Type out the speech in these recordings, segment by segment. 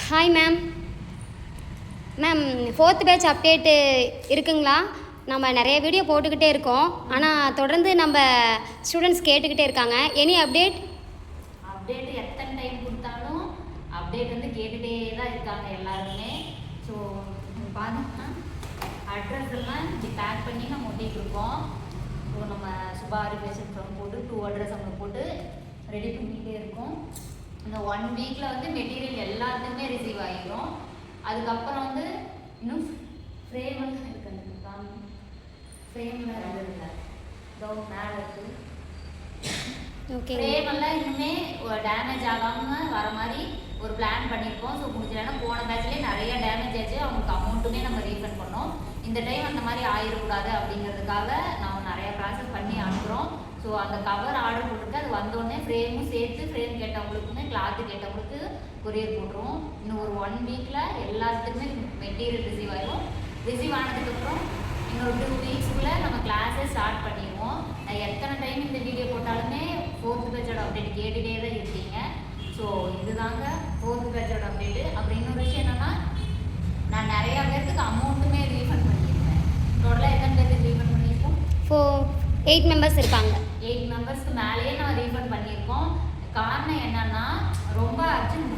Hi ma'am. Ma'am 4th batch update இருக்குங்களா? நம்ம நிறைய வீடியோ போட்டுக்கிட்டே இருக்கோம், ஆனால் தொடர்ந்து நம்ம ஸ்டூடெண்ட்ஸ் கேட்டுக்கிட்டே இருக்காங்க. Any update? அப்டேட் எத்தனை டைம் கொடுத்தாலும் அப்டேட் வந்து கேட்டுகிட்டே தான் இருக்காங்க எல்லாருமே. ஸோ பார்த்தீங்கன்னா அட்ரஸ் எல்லாம் இப்படி பேக் பண்ணி நம்ம ஒட்டிகிட்டு இருக்கோம். ஸோ நம்ம சுபா ஆரிஃபேஷன் ஃப்ரம் போட்டு 2 அட்ரஸ் நம்ம போட்டு ரெடி பண்ணிகிட்டே இருக்கோம். இந்த 1 வீக்கில் வந்து மெட்டீரியல் எல்லாத்துக்குமே ரிசீவ் ஆகிடும். அதுக்கப்புறம் வந்து இன்னும் ஃப்ரேமெல்லாம் இருக்குது, ஃப்ரேமில் இல்லை கவுன் மேலே இருக்குது. ஓகே, ஃப்ரேமெல்லாம் இன்னுமே டேமேஜ் ஆகாமல் வர மாதிரி ஒரு பிளான் பண்ணியிருக்கோம். ஸோ முடிஞ்சதுன்னா போன பேட்ச்லேயே நிறைய டேமேஜ் ஆச்சு, அவங்களுக்கு அமௌண்ட்டுமே நம்ம ரீஃபண்ட் பண்ணோம். இந்த டைம் அந்த மாதிரி ஆயிடக்கூடாது அப்படிங்கிறதுக்காக நம்ம நிறைய ப்ராசஸ் பண்ணி அனுப்புகிறோம். ஸோ அந்த கவர் ஆர்டர் போட்டுட்டு அது வந்தோடனே ஃப்ரேமும் சேர்த்து ஃப்ரேம் கேட்டவங்களுக்குமே கிளாத்து கேட்டவங்களுக்கு கொரியர் போட்டுருவோம். இன்னும் ஒரு 1 வீக்கில் எல்லாத்துக்குமே மெட்டீரியல் ரிசீவ் ஆகிடும். ரிசீவ் ஆனதுக்கப்புறம் இன்னொரு 2 வீக்ஸ்க்குள்ளே நம்ம கிளாஸே ஸ்டார்ட் பண்ணிடுவோம். நான் எத்தனை டைம் இந்த வீடியோ போட்டாலுமே 4th பேட்சோட அப்டேட் கேட்டுகிட்டே தான் இருக்கீங்க. ஸோ இதுதாங்க 4th பேட்சோட அப்டேட்டு. அப்புறம் இன்னொரு விஷயம் என்னென்னா, நான் நிறையா பேர்த்துக்கு அமௌண்ட்டுமே ரீஃபண்ட் பண்ணியிருக்கேன். டோட்டலாக எத்தனை பேருக்கு ரீஃபண்ட் பண்ணியிருக்கோம்? 8 மெம்பர்ஸ் இருக்காங்க. 8 மெம்பர்ஸ்க்கு மேலேயே நான் ரீஃபண்ட் பண்ணியிருக்கோம். காரணம் என்னென்னா, ரொம்ப அர்ஜென்ட்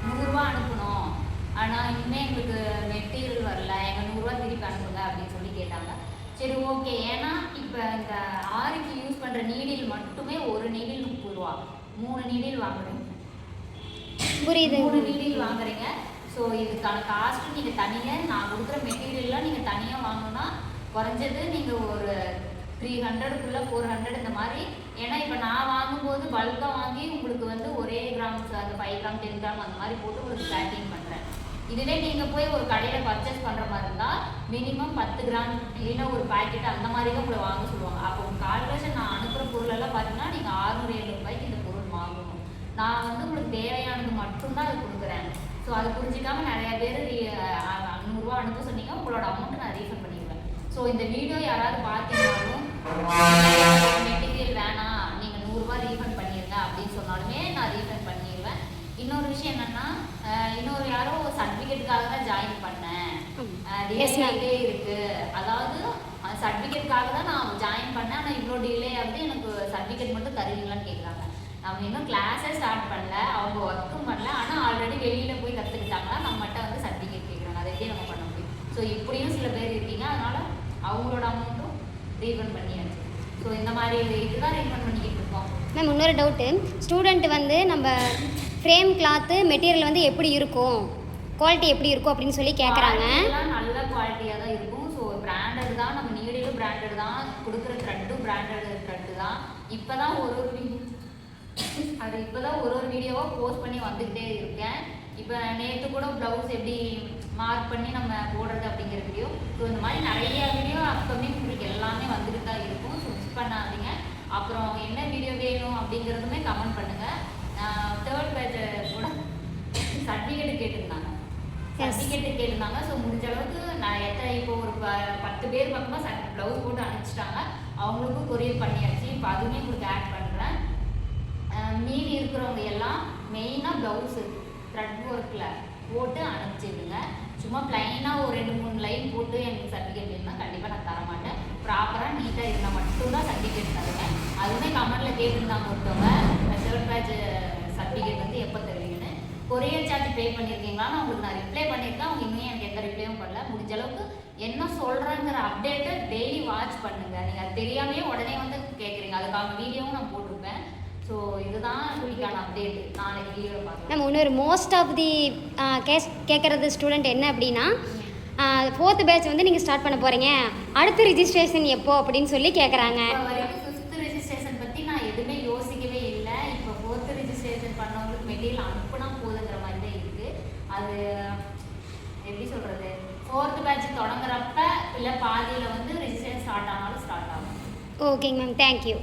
100 ரூபா அனுப்பணும், ஆனால் இனிமேல் எங்களுக்கு மெட்டீரியல் வரல, எங்கள் 100 ரூபா திருப்பி அனுப்புங்க அப்படின்னு சொல்லி கேட்டாங்க. சரி ஓகே, ஏன்னா இப்போ இந்த ஆரிக்கு யூஸ் பண்ணுற நீடில் மட்டுமே ஒரு நீடில் 30 ரூபா, 3 நீடில் வாங்குறீங்க. புரியுது. 3 நீடில் வாங்குறீங்க. ஸோ இதுக்கான காஸ்ட்டு நீங்கள் தனியாக, நான் கொடுக்குற மெட்டீரியல்லாம் நீங்கள் தனியாக வாங்கணுன்னா குறைஞ்சது நீங்கள் ஒரு 300க்குள்ளே 400 இந்த மாதிரி. ஏன்னா இப்போ நான் வாங்கும்போது பல்காக வாங்கி உங்களுக்கு வந்து ஒரே கிராம்ஸ், அந்த 5 கிராம் 10 கிராம் அந்த மாதிரி போட்டு உங்களுக்கு பேக்கிங் பண்ணுறேன். இதுவே நீங்கள் போய் ஒரு கடையில் பர்ச்சேஸ் பண்ணுற மாதிரி இருந்தால் மினிமம் 10 கிராம் இல்லைன்னா ஒரு பாக்கெட் அந்த மாதிரி தான் உங்களை வாங்க சொல்லுவாங்க. அப்போ உங்கள் கால்குலேஷன் நான் அனுப்புகிற பொருளெல்லாம் பார்த்தீங்கன்னா நீங்கள் 600-700 ரூபாய்க்கு இந்த பொருள் வாங்கணும். நான் வந்து உங்களுக்கு தேவையானது மட்டும்தான் அது கொடுக்குறேன். ஸோ அது புரிஞ்சிக்காமல் நிறையா பேர் 100 ரூபா அனுப்ப சொன்னீங்க, உங்களோட அமௌண்ட்டை நான் ரீஃபண்ட் பண்ணிடுவேன். ஸோ இந்த வீடியோ யாராவது பார்த்தீங்கன்னாலும் மெட்டீரியல் வேணாம், நீங்கள் 100 ரூபா ரீஃபண்ட் பண்ணிடுங்க அப்படின்னு சொன்னாலுமே நான் ரீஃபண்ட் பண்ணிடுவேன். இன்னொரு விஷயம் என்னென்னா, இன்னொரு யாரோ சர்டிஃபிகேட்டுக்காக தான் ஜாயின் பண்ணேன், டிலே இருக்குது, அதாவது சர்டிஃபிகேட்டுக்காக தான் நான் ஜாயின் பண்ணேன், ஆனால் இவ்வளோ டிலே ஆகுது, எனக்கு சர்டிஃபிகேட் மட்டும் தருவீங்களான்னு கேட்குறாங்க. நம்ம இன்னும் கிளாஸே ஸ்டார்ட் பண்ணல, அவங்க ஒர்க்கும் பண்ணல, ஆனால் ஆல்ரெடி வெளியில் போய் கற்றுக்கிட்டாங்கன்னா நம்மகிட்ட வந்து சர்டிஃபிகேட் கேட்குறாங்க. அதை எப்படி நம்ம பண்ண முடியும்? ஸோ இப்படியும் சில பேர் இருக்கீங்க, அதனால் அவங்களோட அமௌண்ட்டும் ரீஃபண்ட் பண்ணியாச்சு. ஸோ இந்த மாதிரி இதுதான் ரீஃபண்ட் பண்ணிக்கிட்டு இருக்கோம். மேம் இன்னொரு டவுட்டு, ஸ்டூடெண்ட் வந்து நம்ம ஃப்ரேம் கிளாத்து மெட்டீரியல் வந்து எப்படி இருக்கும், குவாலிட்டி எப்படி இருக்கும் அப்படின்னு சொல்லி கேட்குறாங்க. நல்ல குவாலிட்டியாக தான் இருக்கும். ஸோ பிராண்டட் தான், நம்ம நீடிலும் பிராண்டட் தான், கொடுக்குற த்ரெட்டும் பிராண்டட் த்ரெட்டு தான். இப்போ தான் ஒரு வீடியோவாக போஸ்ட் பண்ணி வந்துக்கிட்டே இருக்கேன். இப்போ நேற்று கூட ப்ளவுஸ் எப்படி மார்க் பண்ணி நம்ம போடுறது அப்படிங்கிற வீடியோ. ஸோ இந்த மாதிரி நிறைய வீடியோ அப்போமே உங்களுக்கு எல்லாமே வந்துட்டு தான் இருக்கும். ஸோ மிஸ் பண்ணாதீங்க. அப்புறம் என்ன வீடியோ வேணும் அப்படிங்கிறதுமே கமெண்ட் பண்ணுங்கள். 3rd பேட்ச் கூட சர்டிஃபிகேட்டு கேட்டிருந்தாங்க. ஸோ முடிஞ்ச அளவுக்கு நான் இப்போ ஒரு 10 பேர் பக்கமாக ப்ளவுஸ் போட்டு அனுப்பிச்சிட்டாங்க, அவங்களுக்கும் கொரியர் பண்ணியாச்சு. இப்போ அதுவுமே உங்களுக்கு ஆட் பண்ணுறேன். மீதி இருக்கிறவங்க எல்லாம் மெயினாக ப்ளவுஸு த்ரெட் ஒர்க்கில் போட்டு அனுப்பிச்சிடுங்க. சும்மா ப்ளைனாக ஒரு 2-3 லைன் போட்டு எனக்கு சர்டிஃபிகேட் வேணும்னா கண்டிப்பாக நான் தரமாட்டேன். ப்ராப்பராக நீட்டாக இருந்தால் மட்டும்தான் சர்டிஃபிகேட் தருவேன். அதுவுமே கமெண்ட்டில் கேட்டுருந்தாங்க ஒருத்தவங்க, 3rd பேட்ச் சர்டிஃபிகேட் வந்து எப்போ தருவீங்கன்னு. கொரியர் சார்ஜ் பே பண்ணியிருக்கீங்களான்னு அவங்களுக்கு நான் ரிப்ளை பண்ணியிருக்கேன். அவங்க இன்னும் எனக்கு எந்த ரிப்ளையும் பண்ணல. முடிஞ்ச அளவுக்கு என்ன சொல்கிறேங்கிற அப்டேட்டை டெய்லி வாட்ச் பண்ணுங்கள். நீங்கள் அது தெரியாமையே உடனே வந்து கேட்குறீங்க, அதுக்கான வீடியோவும் நான் போட்டிருப்பேன். ஸோ இதுதான் இன்னைக்கான அப்டேட். நாளைக்கு வீடியோவில் பார்க்கலாம். நம்ம இன்னொரு மோஸ்ட் ஆஃப் தி கேட்குறது ஸ்டூடெண்ட் என்ன அப்படின்னா, 4th பேட்ச் வந்து நீங்கள் ஸ்டார்ட் பண்ண போகிறீங்க, அடுத்த ரிஜிஸ்ட்ரேஷன் எப்போ அப்படின்னு சொல்லி கேட்குறாங்க. இப்போ வரைக்கும் 5th ரிஜிஸ்ட்ரேஷன் பற்றி நான் எதுவுமே யோசிக்கவே இல்லை. இப்போ 4th ரிஜிஸ்ட்ரேஷன் பண்ணவங்களுக்கு மெட்டீரியல் அனுப்புனா போதுங்கிற மாதிரி தான் இருக்குது. அது எப்படி சொல்கிறது, 4th பேட்ச் தொடங்குறப்ப இல்லை பாதியில் வந்து ரிஜிஸ்ட்ரேஷன் ஸ்டார்ட் ஆனாலும் ஸ்டார்ட் ஆகும். ஓகேங்க மேம், தேங்க்யூ.